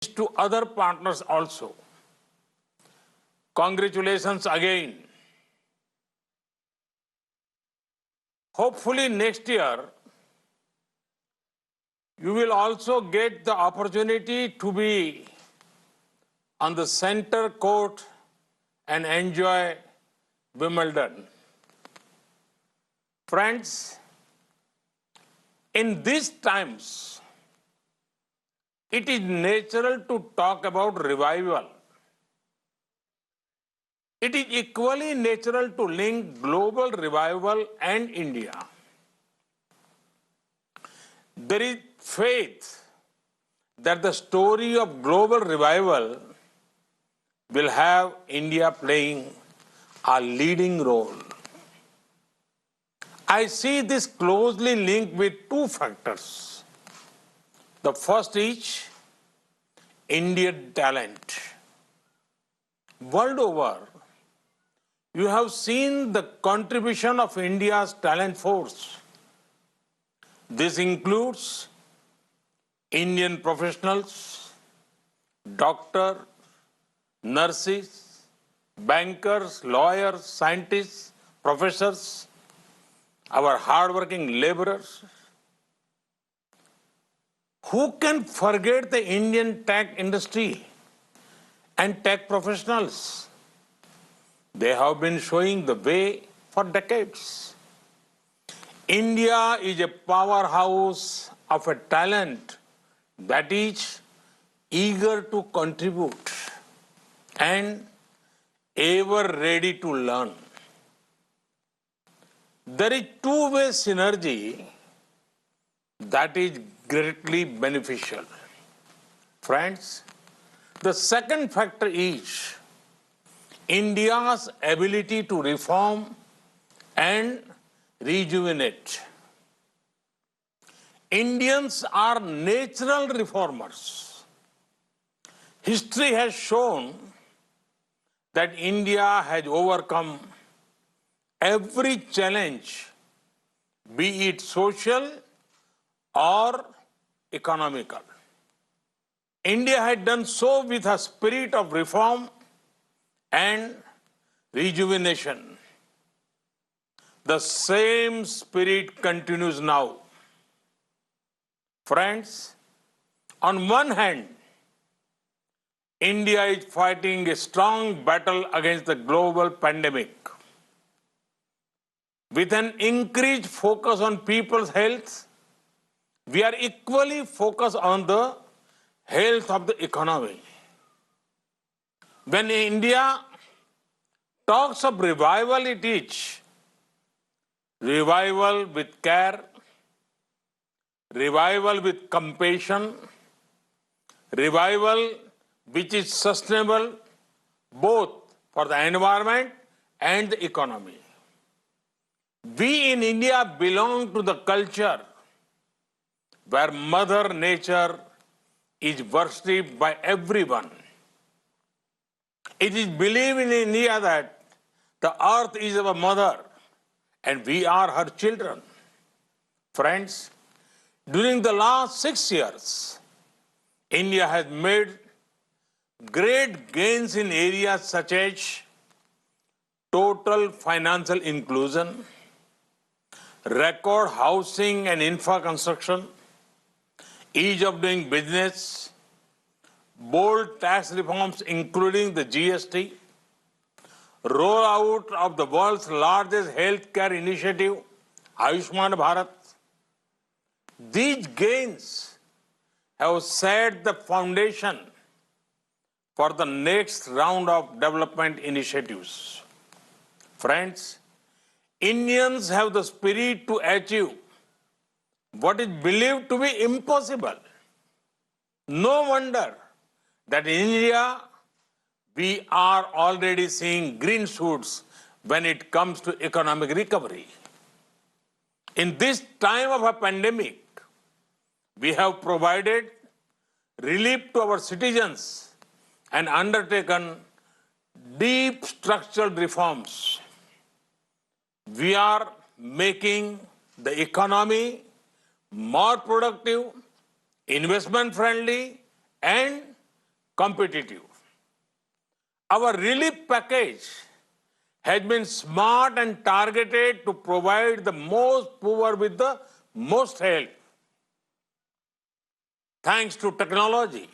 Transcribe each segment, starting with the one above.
to other partners also. Congratulations again. Hopefully next year, you will also get the opportunity to be on the center court and enjoy Wimbledon. Friends, in these times, it is natural to talk about revival. It is equally natural to link global revival and India. There is faith that the story of global revival will have India playing a leading role. I see this closely linked with two factors. The first is Indian talent. World over, you have seen the contribution of India's talent force. This includes Indian professionals, doctors, nurses, bankers, lawyers, scientists, professors, our hardworking laborers. Who can forget the Indian tech industry and tech professionals? They have been showing the way for decades. India is a powerhouse of a talent that is eager to contribute and ever ready to learn. There is two-way synergy that is greatly beneficial. Friends, the second factor is India's ability to reform and rejuvenate. Indians are natural reformers. History has shown that India has overcome every challenge, be it social or economical. India had done so with a spirit of reform and rejuvenation. The same spirit continues now. Friends, on one hand, India is fighting a strong battle against the global pandemic. With an increased focus on people's health, we are equally focused on the health of the economy. When India talks of revival, it is revival with care, revival with compassion, revival which is sustainable both for the environment and the economy. We in India belong to the culture where Mother Nature is worshipped by everyone. It is believed in India that the earth is our mother and we are her children. Friends, during the last 6 years, India has made great gains in areas such as total financial inclusion, record housing and infra construction, ease of doing business, bold tax reforms including the GST, rollout of the world's largest healthcare initiative, Ayushman Bharat. These gains have set the foundation for the next round of development initiatives. Friends, Indians have the spirit to achieve what is believed to be impossible. No wonder that in India, we are already seeing green shoots when it comes to economic recovery. In this time of a pandemic, we have provided relief to our citizens and undertaken deep structural reforms. We are making the economy more productive, investment friendly, and competitive. Our relief package has been smart and targeted to provide the most poor with the most help. Thanks to technology,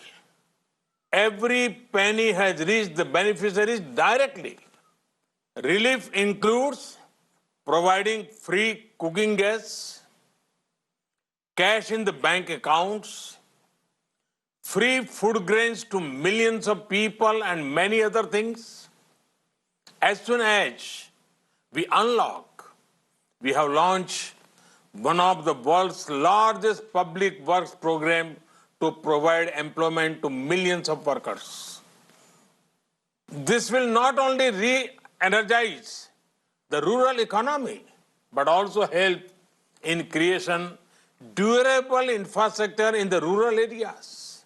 every penny has reached the beneficiaries directly. Relief includes providing free cooking gas, cash in the bank accounts, free food grains to millions of people, and many other things. As soon as we unlock, we have launched one of the world's largest public works program to provide employment to millions of workers. This will not only re-energize the rural economy, but also help in creation durable infrastructure in the rural areas.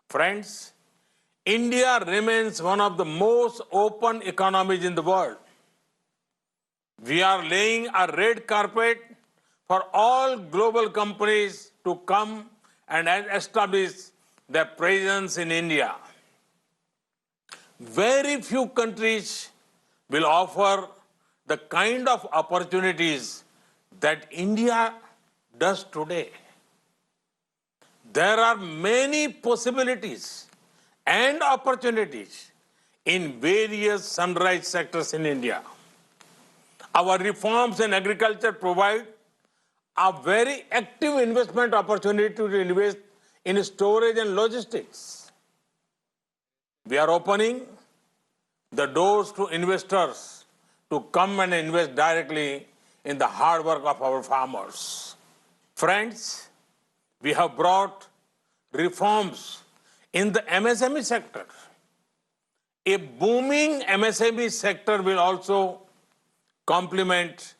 Friends, India remains one of the most open economies in the world. We are laying a red carpet for all global companies to come and establish their presence in India. Very few countries will offer the kind of opportunities that India does today. There are many possibilities and opportunities in various sunrise sectors in India. Our reforms in agriculture provide a very active investment opportunity to invest in storage and logistics. We are opening the doors to investors to come and invest directly in the hard work of our farmers. Friends, we have brought reforms in the MSME sector. A booming MSME sector will also complement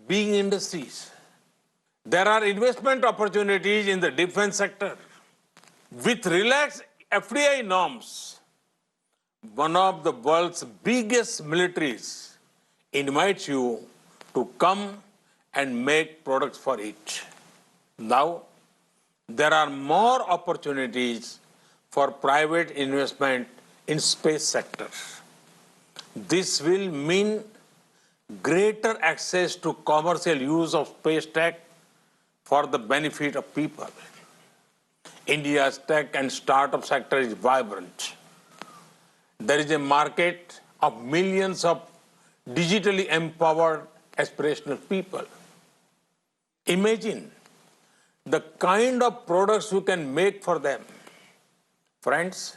big industries. There are investment opportunities in the defense sector. With relaxed FDI norms, one of the world's biggest militaries invites you to come and make products for it. Now, there are more opportunities for private investment in space sector. This will mean greater access to commercial use of space tech for the benefit of people. India's tech and startup sector is vibrant. There is a market of millions of digitally empowered aspirational people. Imagine the kind of products you can make for them. Friends,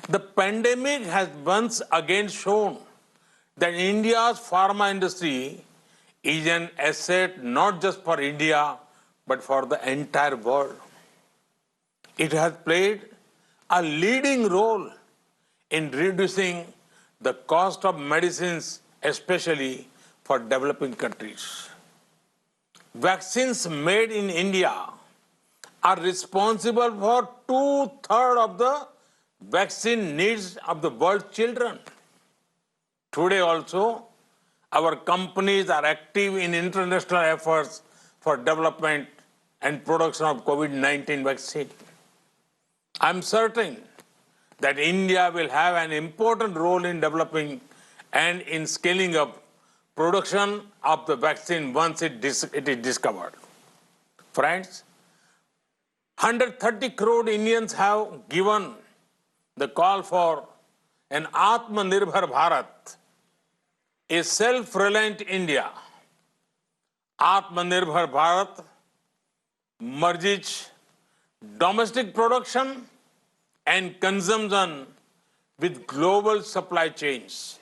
the pandemic has once again shown that India's pharma industry is an asset not just for India, but for the entire world. It has played a leading role in reducing the cost of medicines, especially for developing countries. Vaccines made in India are responsible for 2/3 of the vaccine needs of the world's children. Today also, our companies are active in international efforts for development and production of COVID-19 vaccine. I'm certain that India will have an important role in developing and in scaling up production of the vaccine once it is discovered. Friends, 130 crore Indians have given the call for an Atmanirbhar Bharat, a self-reliant India. Atmanirbhar Bharat merges domestic production and consumption with global supply chains.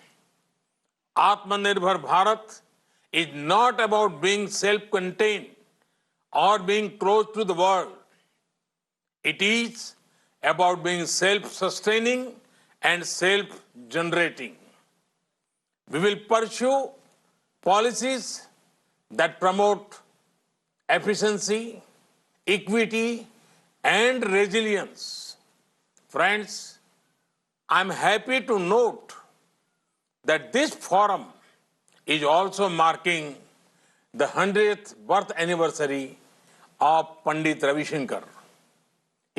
Atmanirbhar Bharat is not about being self-contained or being close to the world. It is about being self-sustaining and self-generating. We will pursue policies that promote efficiency, equity, and resilience. Friends, I'm happy to note that this forum is also marking the 100th birth anniversary of Pandit Ravi Shankar.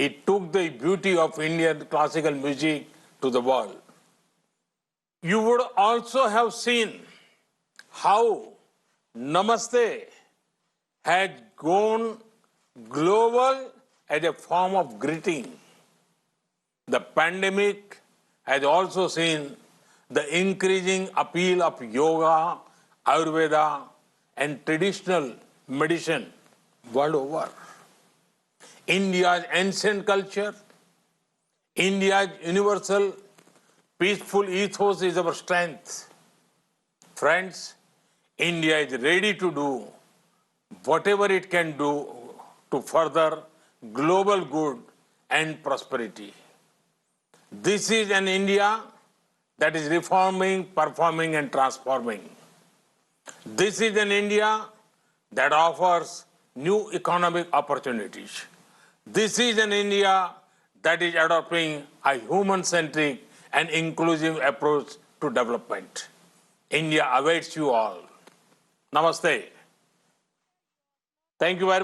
It took the beauty of Indian classical music to the world. You would also have seen how Namaste has gone global as a form of greeting. The pandemic has also seen the increasing appeal of yoga, Ayurveda, and traditional medicine world over. India's ancient culture, India's universal peaceful ethos is our strength. Friends, India is ready to do whatever it can do to further global good and prosperity. This is an India that is reforming, performing, and transforming. This is an India that offers new economic opportunities. This is an India that is adopting a human-centric and inclusive approach to development. India awaits you all. Namaste. Thank you very much.